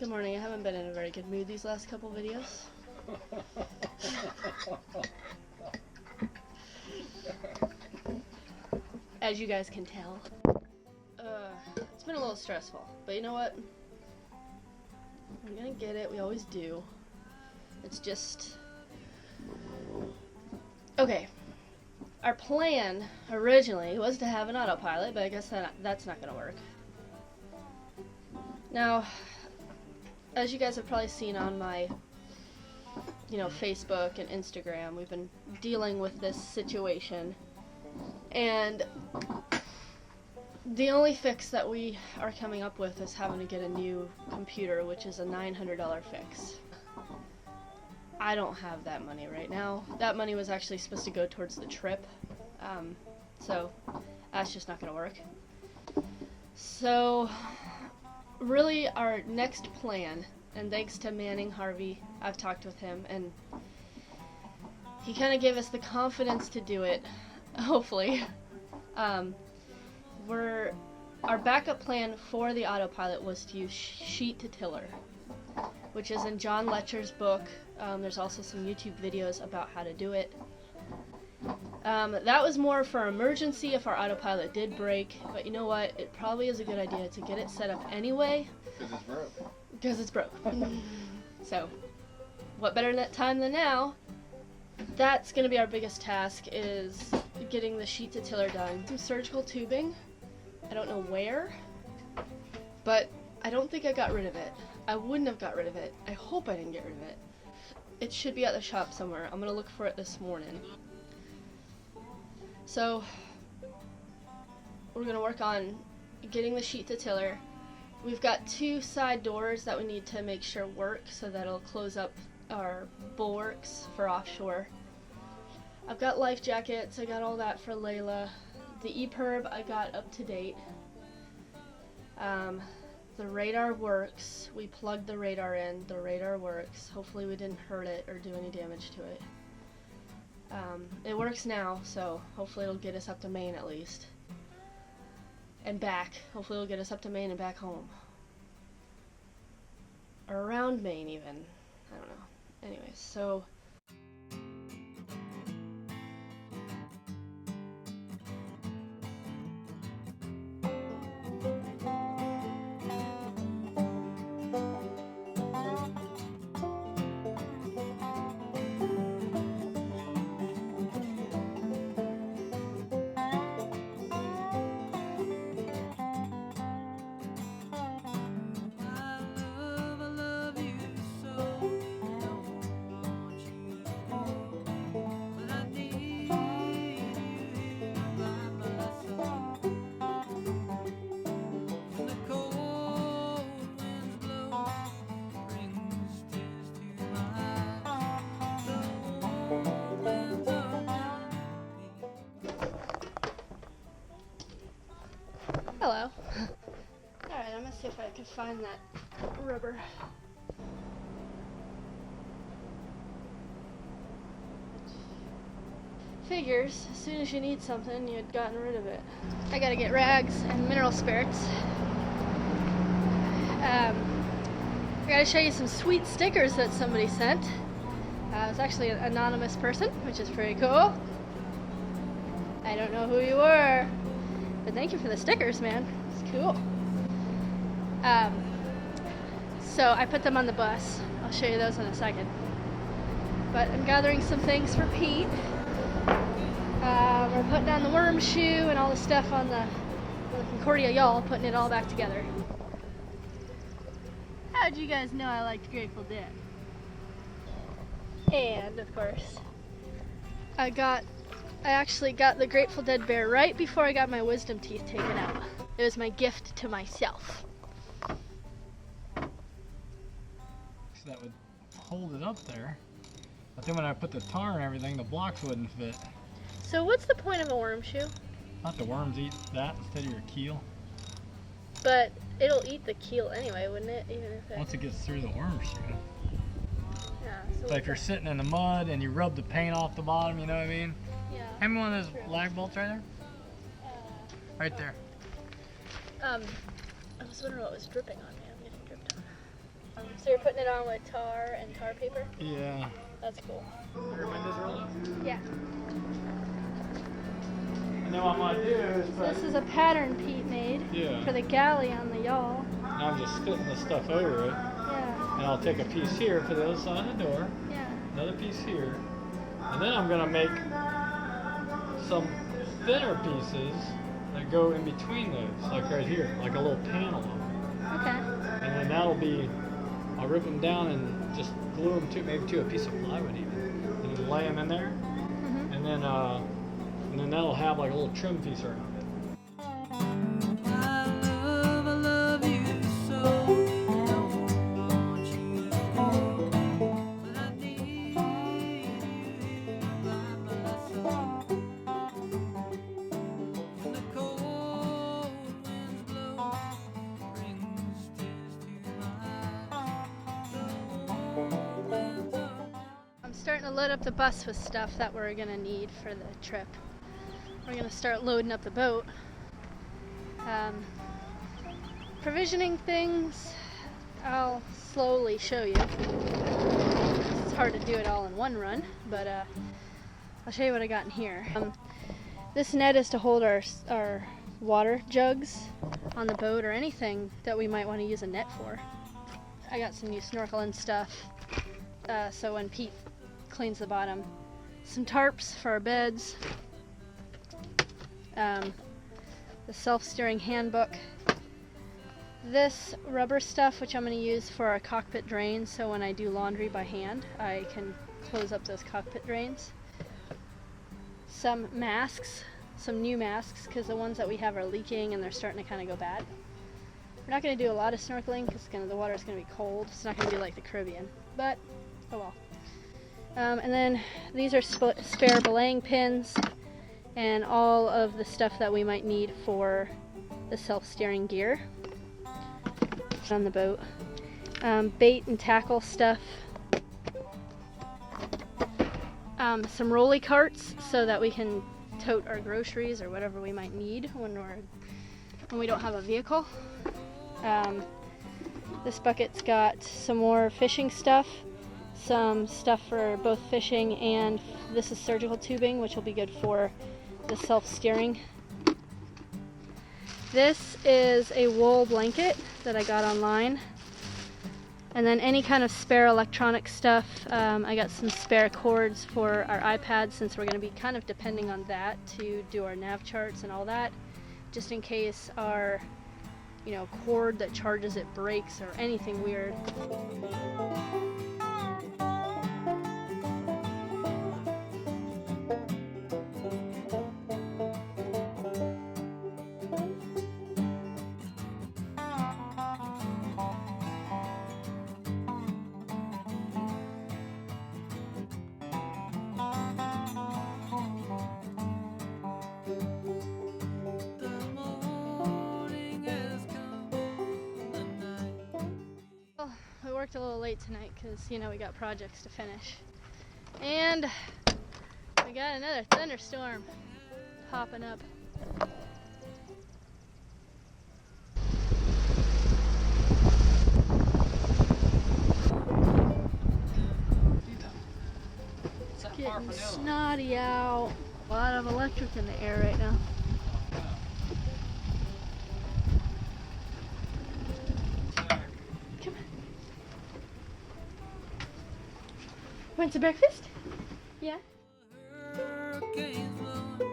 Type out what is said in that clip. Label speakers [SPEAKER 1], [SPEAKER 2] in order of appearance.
[SPEAKER 1] Good morning. I haven't been in a very good mood these last couple videos. As you guys can tell. It's been a little stressful, but you know what? We're gonna get it. We always do. It's just... Okay. Our plan originally was to have an autopilot, but I guess that's not gonna work. Now, as you guys have probably seen on my, Facebook and Instagram, we've been dealing with this situation, and the only fix that we are coming up with is having to get a new computer, which is a $900 fix. I don't have that money right now. That money was actually supposed to go towards the trip, so that's just not going to work. So, really our next plan, and thanks to Manning Harvey, I've talked with him, and he kind of gave us the confidence to do it, hopefully. Our backup plan for the autopilot was to use sheet to tiller, which is in John Letcher's book. There's also some YouTube videos about how to do it. That was more for emergency if our autopilot did break, but you know what? It probably is a good idea to get it set up anyway. Because it's broke. So, what better time than now? That's going to be our biggest task, is getting the sheet to tiller done. Some surgical tubing. I don't know where, but I don't think I got rid of it. I wouldn't have got rid of it. I hope I didn't get rid of it. It should be at the shop somewhere. I'm going to look for it this morning. So, we're going to work on getting the sheet to tiller. We've got 2 side doors that we need to make sure work so that it'll close up our bulwarks for offshore. I've got life jackets. I got all that for Layla. The EPIRB I got up to date. The radar works. We plugged the radar in. The radar works. Hopefully we didn't hurt it or do any damage to it. It works now, so hopefully it'll get us up to Maine at least. And back. Hopefully it'll get us up to Maine and back home. Or around Maine even. I don't know. Anyways, so... Hello. Alright, I'm gonna see if I can find that rubber. Figures, as soon as you need something, you had gotten rid of it. I gotta get rags and mineral spirits. I gotta show you some sweet stickers that somebody sent. It's actually an anonymous person, which is pretty cool. I don't know who you were. But thank you for the stickers, man. It's cool. So I put them on the bus. I'll show you those in a second. But I'm gathering some things for Pete. We're putting on the worm shoe and all the stuff on the Concordia Yawl, putting it all back together. How'd you guys know I liked Grateful Dead? And, of course, I actually got the Grateful Dead bear right before I got my wisdom teeth taken out. It was my gift to myself.
[SPEAKER 2] So that would hold it up there. But then when I put the tar and everything, the blocks wouldn't fit.
[SPEAKER 1] So what's the point of a worm shoe?
[SPEAKER 2] Not the worms eat that instead of your keel.
[SPEAKER 1] But it'll eat the keel anyway, wouldn't it? Even if
[SPEAKER 2] Once it gets through the worm shoe.
[SPEAKER 1] Yeah.
[SPEAKER 2] So if you're sitting in the mud and you rub the paint off the bottom, you know what I mean?
[SPEAKER 1] Yeah.
[SPEAKER 2] Hand me one of those lag bolts right there. Right there.
[SPEAKER 1] I was wondering what was dripping on me. I'm getting dripped on. So you're putting it on with tar and tar paper?
[SPEAKER 2] Yeah.
[SPEAKER 1] That's cool.
[SPEAKER 2] Recommend this roller?
[SPEAKER 1] Yeah.
[SPEAKER 2] And then what I'm gonna do is put,
[SPEAKER 1] This is a pattern Pete made for the galley on the yawl.
[SPEAKER 2] Now I'm just fitting the stuff over it.
[SPEAKER 1] Yeah.
[SPEAKER 2] And I'll take a piece here for the other side of the door.
[SPEAKER 1] Yeah.
[SPEAKER 2] Another piece here. And then I'm gonna make some thinner pieces that go in between those, like right here, like a little panel of them.
[SPEAKER 1] Okay.
[SPEAKER 2] And then that'll be, I'll rip them down and just glue them to maybe to a piece of plywood even, and then lay them in there, and then that'll have like a little trim piece around it.
[SPEAKER 3] I love you so. Don't want you to go, but I need you by my side. When the cold winds blow, brings tears to my eyes.
[SPEAKER 1] I'm starting to load up the bus with stuff that we're gonna need for the trip. We're gonna start loading up the boat. Provisioning things, I'll slowly show you. It's hard to do it all in one run, but I'll show you what I got in here. This net is to hold our water jugs on the boat or anything that we might want to use a net for. I got some new snorkeling stuff, so when Pete cleans the bottom. Some tarps for our beds. The self-steering handbook. This rubber stuff, which I'm going to use for our cockpit drains, so when I do laundry by hand, I can close up those cockpit drains. Some masks, some new masks, because the ones that we have are leaking and they're starting to kind of go bad. We're not going to do a lot of snorkeling because the water is going to be cold. It's not going to be like the Caribbean, but oh well. And then these are spare belaying pins and all of the stuff that we might need for the self-steering gear on the boat. Bait and tackle stuff. Some rolly carts so that we can tote our groceries or whatever we might need when we don't have a vehicle. This bucket's got some more fishing stuff. Some stuff for both fishing and this is surgical tubing, which will be good for the self-steering. This is a wool blanket that I got online. And then any kind of spare electronic stuff. I got some spare cords for our iPad since we're going to be kind of depending on that to do our nav charts and all that. Just in case our cord that charges it breaks or anything weird. We worked a little late tonight because, we got projects to finish. And we got another thunderstorm popping up.
[SPEAKER 2] It's
[SPEAKER 1] getting snotty out. A lot of electric in the air right now. Come on. Want some breakfast? Yeah.
[SPEAKER 3] Hurricanes blowing